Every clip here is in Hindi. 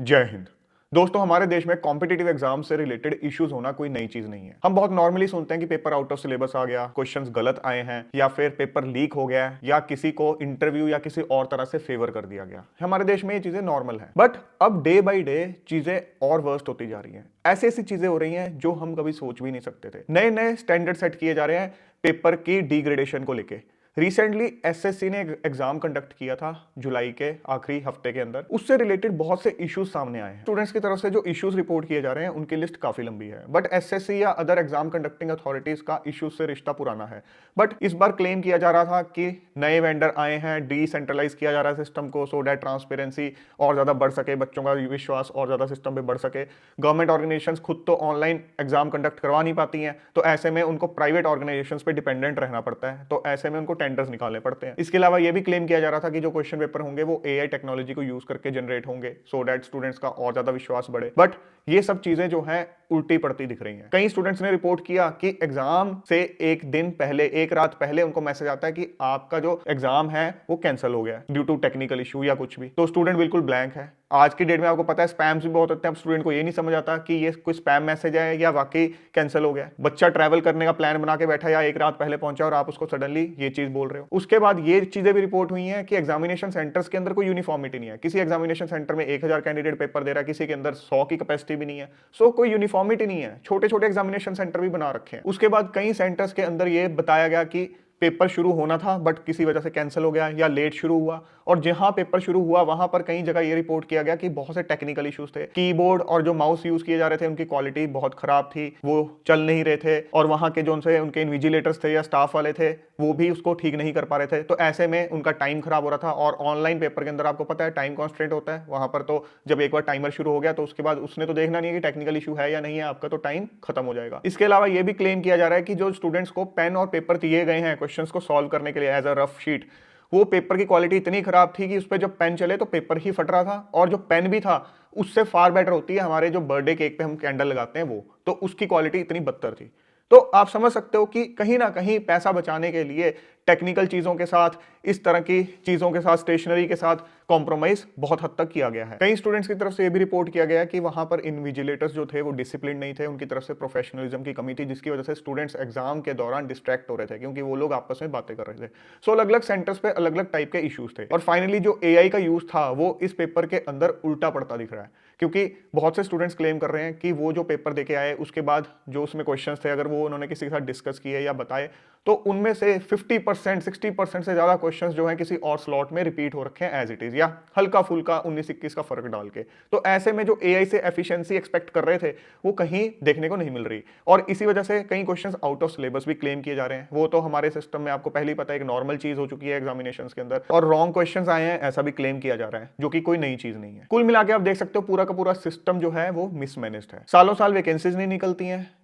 जय हिंद। दोस्तों, हमारे देश में कॉम्पिटिटिव एग्जाम से रिलेटेड इश्यूज होना कोई नई चीज नहीं है। हम बहुत नॉर्मली सुनते हैं कि पेपर आउट ऑफ सिलेबस आ गया, क्वेश्चंस गलत आए हैं, या फिर पेपर लीक हो गया है, या किसी को इंटरव्यू या किसी और तरह से फेवर कर दिया गया। हमारे देश में ये चीजें नॉर्मल है, बट अब डे बाई डे चीजें और वर्स्ट होती जा रही हैं। ऐसी ऐसी चीजें हो रही हैं जो हम कभी सोच भी नहीं सकते थे। नए नए स्टैंडर्ड सेट किए जा रहे हैं पेपर की डिग्रेडेशन को लेके। रिसेंटली एसएससी ने एग्जाम कंडक्ट किया था जुलाई के आखिरी हफ्ते के अंदर। उससे रिलेटेड बहुत से इश्यूज सामने आए हैं। स्टूडेंट्स की तरफ से जो इश्यूज रिपोर्ट किए जा रहे हैं उनकी लिस्ट काफी लंबी है, बट एसएससी या अदर एग्जाम कंडक्टिंग अथॉरिटीज का इश्यूज से रिश्ता पुराना है। बट इस बार क्लेम किया जा रहा था कि नए वेंडर आए हैं, डिसेंट्रलाइज किया जा रहा है सिस्टम को, सो दैट ट्रांसपेरेंसी और ज्यादा बढ़ सके, बच्चों का विश्वास और ज्यादा सिस्टम पे बढ़ सके। गवर्नमेंट ऑर्गेनाइजेशंस खुद तो ऑनलाइन एग्जाम कंडक्ट करवा नहीं पाती हैं, तो ऐसे में उनको प्राइवेट ऑर्गेनाइजेशंस पे डिपेंडेंट रहना पड़ता है, तो ऐसे में उनको टेंडर्स निकालने पड़ते हैं। इसके अलावा यह भी क्लेम किया जा रहा था कि जो क्वेश्चन पेपर होंगे वो एआई टेक्नोलॉजी को यूज करके जनरेट होंगे, सो दैट स्टूडेंट्स का और ज्यादा विश्वास बढ़े। बट ये सब चीजें जो हैं उल्टी पड़ती दिख रही हैं। कई स्टूडेंट्स ने रिपोर्ट किया कि एग्जाम से एक दिन पहले, एक रात पहले उनको मैसेज आता है कि आपका जो एग्जाम है वो कैंसिल हो गया ड्यू टू टेक्निकल इशू या कुछ भी। तो स्टूडेंट बिल्कुल ब्लैंक है। आज की डेट में आपको पता है स्पैम्स भी बहुत होते हैं। अब स्टूडेंट को ये नहीं समझ आता कि ये कोई स्पैम मैसेज है या वाकई कैंसिल हो गया। बच्चा ट्रैवल करने का प्लान बना के बैठा या एक रात पहले पहुंचा और आप उसको सडनली ये चीज बोल रहे हो। उसके बाद ये चीजें भी रिपोर्ट हुई हैं कि एग्जामिनेशन सेंटर्स के अंदर कोई यूनिफॉर्मिटी नहीं है। किसी एग्जामिनेशन सेंटर में 1000 कैंडिडेट पेपर दे रहा है, किसी के अंदर 100 की कैपेसिटी भी नहीं है। सो कोई यूनिफॉर्मिटी नहीं है। छोटे छोटे एग्जामिनेशन सेंटर भी बना रखे हैं। उसके बाद कई सेंटर्स के अंदर ये बताया गया कि पेपर शुरू होना था बट किसी वजह से कैंसिल हो गया या लेट शुरू हुआ। और जहां पेपर शुरू हुआ वहां पर कई जगह ये रिपोर्ट किया गया कि बहुत से टेक्निकल इश्यूज थे। कीबोर्ड और जो माउस यूज किए जा रहे थे उनकी क्वालिटी बहुत खराब थी, वो चल नहीं रहे थे, और वहां के जो उनसे उनके इन्विजिलेटर्स थे या स्टाफ वाले थे वो भी उसको ठीक नहीं कर पा रहे थे। तो ऐसे में उनका टाइम खराब हो रहा था। और ऑनलाइन पेपर के अंदर आपको पता है टाइम कॉन्स्टेंट होता है। वहां पर तो जब एक बार टाइमर शुरू हो गया तो उसके बाद उसने तो देखना नहीं है कि टेक्निकल इशू है या नहीं है, आपका तो टाइम खत्म हो जाएगा। इसके अलावा यह भी क्लेम किया जा रहा है कि जो स्टूडेंट्स को पेन और पेपर दिए गए हैं क्वेश्चन को सॉल्व करने के लिए एज अ रफ शीट, वो पेपर की क्वालिटी इतनी खराब थी कि उस पर जब पेन चले तो पेपर ही फट रहा था, और जो पेन भी था उससे फार बेटर होती है हमारे जो बर्थडे केक पे हम कैंडल लगाते हैं वो, तो उसकी क्वालिटी इतनी बदतर थी। तो आप समझ सकते हो कि कहीं ना कहीं पैसा बचाने के लिए टेक्निकल चीजों के साथ, इस तरह की चीजों के साथ, स्टेशनरी के साथ कॉम्प्रोमाइज बहुत हद तक किया गया है। कई स्टूडेंट्स की तरफ से यह भी रिपोर्ट किया गया है कि वहां पर इन्विजिलेटर्स जो थे वो डिसिप्लिन नहीं थे, उनकी तरफ से प्रोफेशनलिज्म की कमी थी, जिसकी वजह से स्टूडेंट्स एग्जाम के दौरान डिस्ट्रैक्ट हो रहे थे क्योंकि वो लोग आपस में बातें कर रहे थे। सो अलग अलग सेंटर्स पे अलग अलग टाइप के इश्यूज थे। और फाइनली जो एआई का यूज था वो इस पेपर के अंदर उल्टा पड़ता दिख रहा है, क्योंकि बहुत से स्टूडेंट्स क्लेम कर रहे हैं कि वो जो पेपर देके आए उसके बाद जो उसमें क्वेश्चंस थे अगर वो उन्होंने किसी के साथ डिस्कस किए या बताए तो उनमें से 50% 60% से ज्यादा क्वेश्चंस जो हैं किसी और स्लॉट में रिपीट हो रखे हैं एज इट इज, या हल्का फुल्का 19-21 का फर्क डाल के। तो ऐसे में जो एआई से एफिशिएंसी एक्सपेक्ट कर रहे थे वो कहीं देखने को नहीं मिल रही, और इसी वजह से कई क्वेश्चंस आउट ऑफ सिलेबस भी क्लेम किए जा रहे हैं। वो तो हमारे सिस्टम में आपको पहले ही पता है एक नॉर्मल चीज हो चुकी है एग्जामिनेशन के अंदर, और रॉन्ग क्वेश्चंस आए हैं ऐसा भी क्लेम किया जा रहा है, जो कि कोई नई चीज नहीं है। कुल मिला के आप देख सकते हो पूरा का पूरा सिस्टम जो है वो मिसमैनेज्ड है। सालों साल वैकेंसीज नहीं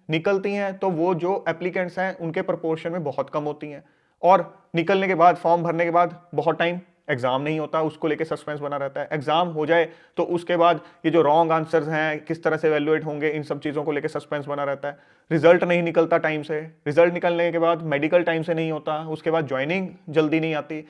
निकलती हैं तो वो जो एप्लीकेंट्स हैं उनके प्रोपोर्शन में बहुत कम होती हैं, और निकलने के बाद, फॉर्म भरने के बाद बहुत टाइम एग्जाम नहीं होता, उसको लेके सस्पेंस बना रहता है। एग्जाम हो जाए तो उसके बाद ये जो रॉन्ग आंसर्स हैं किस तरह से एवेल्युएट होंगे, इन सब चीज़ों को लेके सस्पेंस बना रहता है। रिजल्ट नहीं निकलता टाइम से, रिजल्ट निकलने के बाद मेडिकल टाइम से नहीं होता, उसके बाद ज्वाइनिंग जल्दी नहीं आती।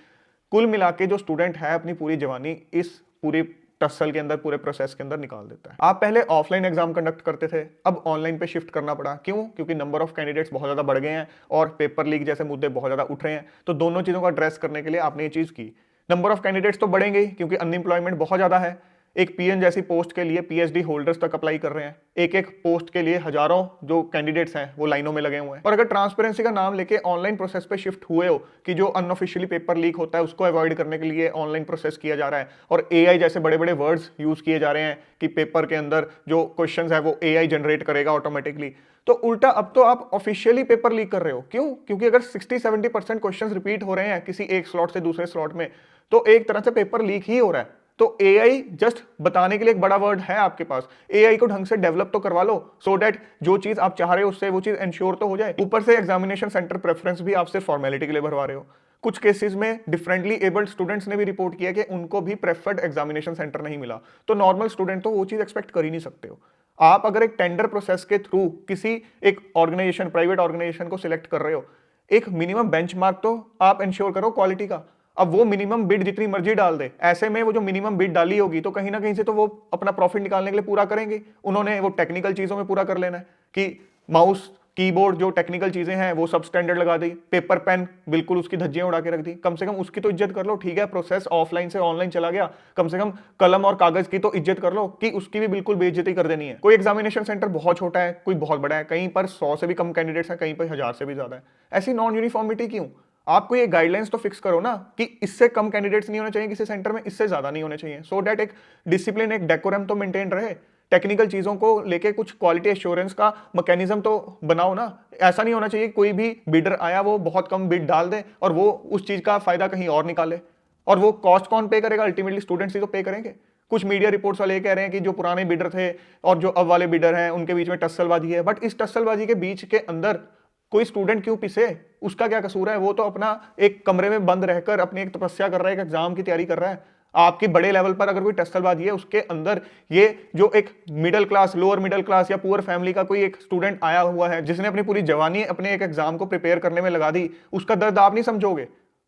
कुल मिला के जो स्टूडेंट है अपनी पूरी जवानी इस पूरी टस्सल के अंदर, पूरे प्रोसेस के अंदर निकाल देता है। आप पहले ऑफलाइन एग्जाम कंडक्ट करते थे, अब ऑनलाइन पे शिफ्ट करना पड़ा। क्यों? क्योंकि नंबर ऑफ कैंडिडेट्स बहुत ज्यादा बढ़ गए हैं और पेपर लीक जैसे मुद्दे बहुत ज्यादा उठ रहे हैं। तो दोनों चीजों को एड्रेस करने के लिए आपने ये चीज की। नंबर ऑफ कैंडिडेट्स तो बढ़ेंगे ही क्योंकि अनएम्प्लॉयमेंट बहुत ज्यादा है। एक पीएन जैसी पोस्ट के लिए पीएचडी होल्डर्स तक अप्लाई कर रहे हैं। एक एक पोस्ट के लिए हजारों जो कैंडिडेट्स हैं वो लाइनों में लगे हुए हैं। और अगर ट्रांसपेरेंसी का नाम लेके ऑनलाइन प्रोसेस पे शिफ्ट हुए हो कि जो अनऑफिशियली पेपर लीक होता है उसको अवॉइड करने के लिए ऑनलाइन प्रोसेस किया जा रहा है, और एआई जैसे बड़े बड़े वर्ड्स यूज किए जा रहे हैं कि पेपर के अंदर जो क्वेश्चन है वो एआई जनरेट करेगा ऑटोमेटिकली, तो उल्टा अब तो आप ऑफिशियली पेपर लीक कर रहे हो। क्यों? क्योंकि अगर 60-70% क्वेश्चंस रिपीट हो रहे हैं किसी एक स्लॉट से दूसरे स्लॉट में, तो एक तरह से पेपर लीक ही हो रहा है। तो एआई जस्ट बताने के लिए एक बड़ा वर्ड है आपके पास, एआई को ढंग से डेवलप तो करवा लो सो दैट जो चीज आप चाह रहे हो उससे वो चीज इंश्योर तो हो जाए। ऊपर से एग्जामिनेशन सेंटर प्रेफरेंस भी आप सिर्फ फॉर्मेलिटी के लिए भरवा रहे हो। कुछ केसेस में डिफरेंटली एबल्ड स्टूडेंट्स ने भी रिपोर्ट किया कि उनको भी प्रेफर्ड एग्जामिनेशन सेंटर नहीं मिला। तो नॉर्मल स्टूडेंट तो वो चीज एक्सपेक्ट कर ही नहीं सकते हो। आप अगर एक टेंडर प्रोसेस के थ्रू किसी एक ऑर्गेनाइजेशन, प्राइवेट ऑर्गेनाइजेशन को सिलेक्ट कर रहे हो, एक मिनिमम बेंचमार्क तो आप इंश्योर करो क्वालिटी का। अब वो मिनिमम बिड जितनी मर्जी डाल दे, ऐसे में वो जो मिनिमम बिड डाली होगी तो कहीं ना कहीं से तो वो अपना प्रॉफिट निकालने के लिए पूरा करेंगे। उन्होंने वो टेक्निकल चीजों में पूरा कर लेना है कि माउस कीबोर्ड जो टेक्निकल चीजें हैं वो सब स्टैंडर्ड लगा दी, पेपर पेन बिल्कुल उसकी धज्जियां उड़ा के रख दी। कम से कम उसकी तो इज्जत कर लो। ठीक है, प्रोसेस ऑफलाइन से ऑनलाइन चला गया, कम से कम कलम और कागज की तो इज्जत कर लो कि उसकी भी बिल्कुल बेइज्जती कर देनी है। कोई एग्जामिनेशन सेंटर बहुत छोटा है, कोई बहुत बड़ा है, कहीं पर 100 से भी कम कैंडिडेट्स हैं, कहीं पर 1000 से भी ज्यादा है। ऐसी नॉन यूनिफॉर्मिटी क्यों? आपको ये गाइडलाइंस तो फिक्स करो ना कि इससे कम कैंडिडेट्स नहीं होने चाहिए किसी सेंटर में, इससे ज्यादा नहीं होने चाहिए, सो दैट एक डिसिप्लिन, एक डेकोरम तो मेंटेन रहे। टेक्निकल चीजों को लेके कुछ क्वालिटी एश्योरेंस का मैकेनिज्म तो बनाओ ना। ऐसा नहीं होना चाहिए कोई भी बिडर आया वो बहुत कम बिड डाल दे और वो उस चीज का फायदा कहीं और निकाले। और वो कॉस्ट कौन पे करेगा? अल्टीमेटली स्टूडेंट्स ही तो पे करेंगे। कुछ मीडिया रिपोर्ट्स वाले कह रहे हैं कि जो पुराने बिडर थे और जो अब वाले बिडर हैं उनके बीच में टस्सलबाजी है, बट इस टस्सलबाजी के बीच के अंदर कोई स्टूडेंट क्यों पिसे? उसका क्या कसूर है? वो तो अपना एक कमरे में बंद रहकर अपनी एक तपस्या कर रहा है, एक एग्जाम की तैयारी कर रहा है। आपकी बड़े लेवल पर अगर कोई टस्सलबाजी है उसके अंदर ये जो एक middle class, lower middle class या पुअर फैमिली का कोई एक स्टूडेंट आया हुआ है जिसने अपनी पूरी जवानी अपने एक एग्जाम को प्रिपेयर करने में लगा दी, उसका दर्द आप नहीं समझोगे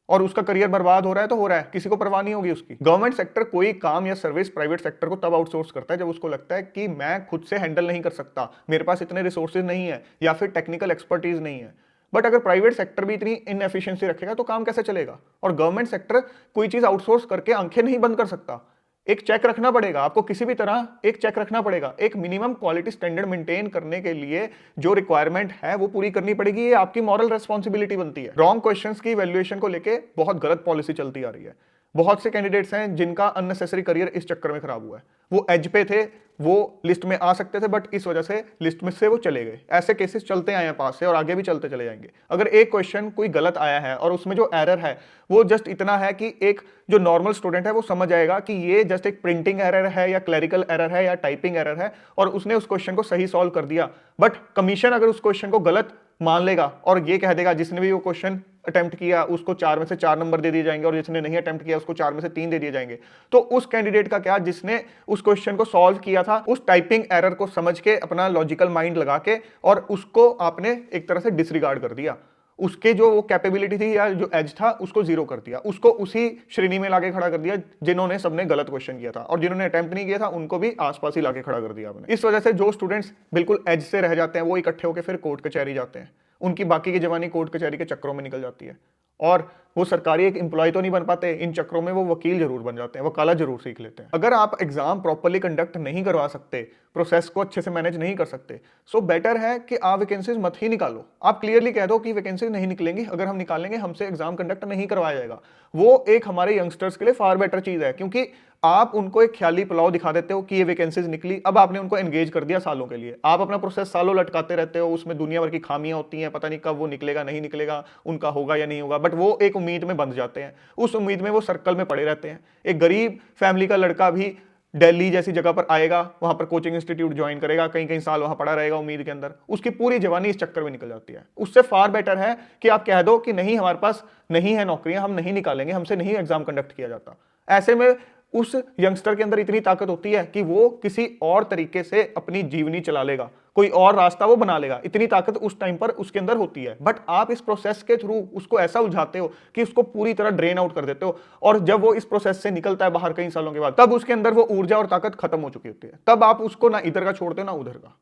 और उसका करियर बर्बाद हो रहा है तो हो रहा है, किसी को परवाह नहीं होगी उसकी। गवर्नमेंट सेक्टर कोई काम या सर्विस प्राइवेट सेक्टर को तब आउटसोर्स करता है जब उसको लगता है कि मैं खुद से हैंडल नहीं कर सकता, मेरे पास इतने रिसोर्सेज नहीं है या फिर टेक्निकल एक्सपर्टीज नहीं है। बट अगर प्राइवेट सेक्टर भी इतनी इनएफिशिएंसी रखेगा तो काम कैसे चलेगा? और गवर्नमेंट सेक्टर कोई चीज आउटसोर्स करके आंखें नहीं बंद कर सकता। एक चेक रखना पड़ेगा आपको, किसी भी तरह एक चेक रखना पड़ेगा। एक मिनिमम क्वालिटी स्टैंडर्ड मेंटेन करने के लिए जो रिक्वायरमेंट है वो पूरी करनी पड़ेगी, ये आपकी मॉरल रेस्पॉन्सिबिलिटी बनती है। रॉन्ग क्वेश्चंस की वैल्यूएशन को लेके बहुत गलत पॉलिसी चलती आ रही है। बहुत से कैंडिडेट्स हैं जिनका अननेसेसरी करियर इस चक्कर में खराब हुआ है। वो एज पे थे, वो लिस्ट में आ सकते थे, बट इस वजह से लिस्ट में से वो चले गए। ऐसे केसेस चलते आए हैं पास से और आगे भी चलते चले जाएंगे। अगर एक क्वेश्चन कोई गलत आया है और उसमें जो एरर है वो जस्ट इतना है कि एक जो नॉर्मल स्टूडेंट है वो समझ आएगा कि ये जस्ट एक प्रिंटिंग एरर है या क्लरिकल एरर है या टाइपिंग एरर है और उसने उस क्वेश्चन को सही सॉल्व कर दिया। बट कमीशन अगर उस क्वेश्चन को गलत मान लेगा और ये कह देगा जिसने भी वो क्वेश्चन अटेम्प्ट किया उसको 4 में से 4 नंबर दे दिए जाएंगे और जिसने नहीं अटेम्प्ट किया उसको 4 में से 3 दे दिए जाएंगे, तो उस कैंडिडेट का क्या जिसने उस क्वेश्चन को सॉल्व किया था, उस टाइपिंग एरर को समझ के अपना लॉजिकल माइंड लगा के और उसको आपने एक तरह से डिसरिगार्ड कर दिया। उसके जो वो कैपेबिलिटी थी या जो एज था उसको जीरो कर दिया, उसको उसी श्रेणी में लाके खड़ा कर दिया जिन्होंने सबने गलत क्वेश्चन किया था, और जिन्होंने अटेम्प्ट नहीं किया था उनको भी आसपास ही लाके खड़ा कर दिया आपने। इस वजह से जो स्टूडेंट्स बिल्कुल एज से रह जाते हैं वो इकट्ठे होकर फिर कोर्ट कचहरी जाते हैं, उनकी बाकी की जवानी कोर्ट कचहरी के चक्रों में निकल जाती है और वो सरकारी एक एम्प्लॉय तो नहीं बन पाते, इन चक्रों में वो वकील जरूर बन जाते हैं, वकालत जरूर सीख लेते हैं। अगर आप एग्जाम प्रॉपर्ली कंडक्ट नहीं करवा सकते, प्रोसेस को अच्छे से मैनेज नहीं कर सकते, सो बेटर है कि आप वैकेंसीज मत ही निकालो। आप क्लियरली कह दो कि वैकेंसीज नहीं निकलेंगी, अगर हम निकालेंगे हमसे एग्जाम कंडक्ट नहीं करवाया जाएगा। वो एक हमारे यंगस्टर्स के लिए फार बेटर चीज है, क्योंकि आप उनको एक ख्याली पुलाव दिखा देते हो कि ये वैकेंसीज निकली, अब आपने उनको एंगेज कर दिया सालों के लिए। आप अपना प्रोसेस सालों लटकाते रहते हो, उसमें दुनिया भर की खामियां होती हैं, पता नहीं कब वो निकलेगा नहीं निकलेगा, उनका होगा या नहीं होगा, बट वो एक उम्मीद में बंध जाते हैं, उस उम्मीद में वो सर्कल में पड़े रहते हैं। एक गरीब फैमिली का लड़का भी दिल्ली जैसी जगह पर आएगा, वहां पर कोचिंग इंस्टीट्यूट ज्वाइन करेगा, कई कई साल वहां पड़ा रहेगा उम्मीद के अंदर, उसकी पूरी जवानी इस चक्कर में निकल जाती है। उससे फार बेटर है कि आप कह दो कि नहीं हमारे पास नहीं है नौकरियां, हम नहीं निकालेंगे, हमसे नहीं एग्जाम कंडक्ट किया जाता। ऐसे में उस यंगस्टर के अंदर इतनी ताकत होती है कि वो किसी और तरीके से अपनी जीवनी चला लेगा, कोई और रास्ता वो बना लेगा, इतनी ताकत उस टाइम पर उसके अंदर होती है। बट आप इस प्रोसेस के थ्रू उसको ऐसा उलझाते हो कि उसको पूरी तरह ड्रेन आउट कर देते हो, और जब वो इस प्रोसेस से निकलता है बाहर कई सालों के बाद, तब उसके अंदर वो ऊर्जा और ताकत खत्म हो चुकी होती है, तब आप उसको ना इधर का छोड़ते हो ना उधर का।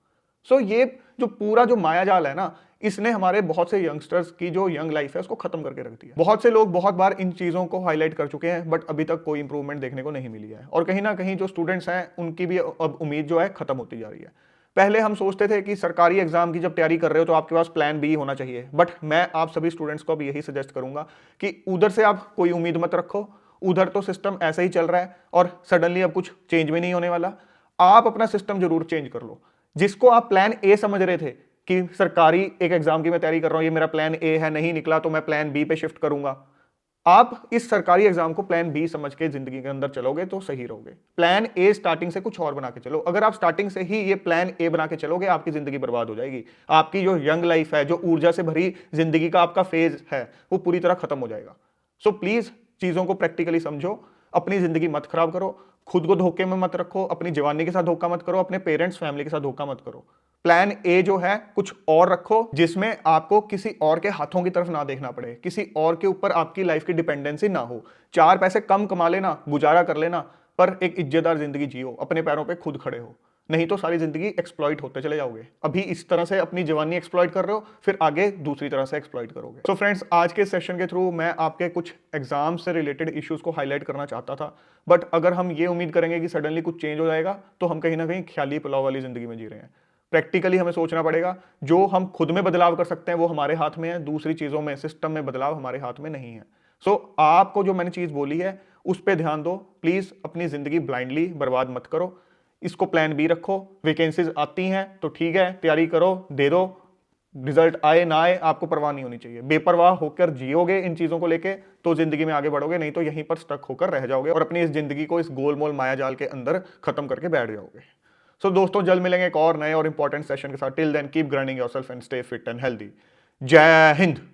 सो ये जो पूरा जो मायाजाल है ना, इसने हमारे बहुत से यंगस्टर्स की जो यंग लाइफ है उसको खत्म करके रख दिया। बहुत से लोग बहुत बार इन चीजों को हाईलाइट कर चुके हैं, बट अभी तक कोई इंप्रूवमेंट देखने को नहीं मिली है, और कहीं ना कहीं जो स्टूडेंट्स हैं उनकी भी अब उम्मीद जो है खत्म होती जा रही है। पहले हम सोचते थे कि सरकारी एग्जाम की जब तैयारी कर रहे हो तो आपके पास प्लान बी होना चाहिए, बट मैं आप सभी स्टूडेंट्स को अब यही सजेस्ट करूंगा कि उधर से आप कोई उम्मीद मत रखो, उधर तो सिस्टम ऐसा ही चल रहा है और सडनली अब कुछ चेंज भी नहीं होने वाला। आप अपना सिस्टम जरूर चेंज कर लो। जिसको आप प्लान ए समझ रहे थे कि सरकारी एक एग्जाम की मैं तैयारी कर रहा हूं, ये मेरा प्लान ए है, नहीं निकला तो मैं प्लान बी पे शिफ्ट करूंगा, आप इस सरकारी एग्जाम को प्लान बी समझ के जिंदगी के अंदर चलोगे तो सही रहोगे। प्लान ए स्टार्टिंग से कुछ और बना के चलो। अगर आप स्टार्टिंग से ही ये प्लान ए बना के चलोगे, आपकी जिंदगी बर्बाद हो जाएगी। आपकी जो यंग लाइफ है, जो ऊर्जा से भरी जिंदगी का आपका फेज है, वो पूरी तरह खत्म हो जाएगा। सो प्लीज चीजों को प्रैक्टिकली समझो, अपनी जिंदगी मत खराब करो, खुद को धोखे में मत रखो, अपनी जवानी के साथ धोखा मत करो, अपने पेरेंट्स फैमिली के साथ धोखा मत करो। प्लान ए जो है कुछ और रखो जिसमें आपको किसी और के हाथों की तरफ ना देखना पड़े, किसी और के ऊपर आपकी लाइफ की डिपेंडेंसी ना हो। 4 पैसे कम कमा लेना, गुजारा कर लेना, पर एक इज्जतदार जिंदगी जियो, अपने पैरों पे खुद खड़े हो। नहीं तो सारी जिंदगी एक्सप्लॉइट होते चले जाओगे। अभी इस तरह से अपनी जवानी एक्सप्लॉइट कर रहे हो, फिर आगे दूसरी तरह से एक्सप्लॉइट करोगे। सो फ्रेंड्स, आज के सेशन के थ्रू मैं आपके कुछ एग्जाम से रिलेटेड इश्यूज को हाईलाइट करना चाहता था, बट अगर हम ये उम्मीद करेंगे कि सडनली कुछ चेंज हो जाएगा तो हम कहीं ना कहीं ख्याली पुलाव वाली जिंदगी में जी रहे हैं। प्रैक्टिकली हमें सोचना पड़ेगा, जो हम खुद में बदलाव कर सकते हैं वो हमारे हाथ में है, दूसरी चीजों में, सिस्टम में बदलाव हमारे हाथ में नहीं है। सो आपको जो मैंने चीज बोली है उस पर ध्यान दो प्लीज, अपनी जिंदगी ब्लाइंडली बर्बाद मत करो। इसको प्लान बी रखो, वैकेंसीज आती हैं तो ठीक है, तैयारी करो, दे दो, रिजल्ट आए ना आए आपको परवाह नहीं होनी चाहिए। बेपरवाह होकर जियोगे इन चीजों को लेके तो जिंदगी में आगे बढ़ोगे, नहीं तो यहीं पर स्टक होकर रह जाओगे और अपनी इस जिंदगी को इस गोलमोल माया जाल के अंदर खत्म करके बैठ जाओगे। सो दोस्तों, जल्द मिलेंगे एक और नए और इंपॉर्टेंट सेशन के साथ। Till then keep grinding yourself and stay fit and healthy. Jai Hind.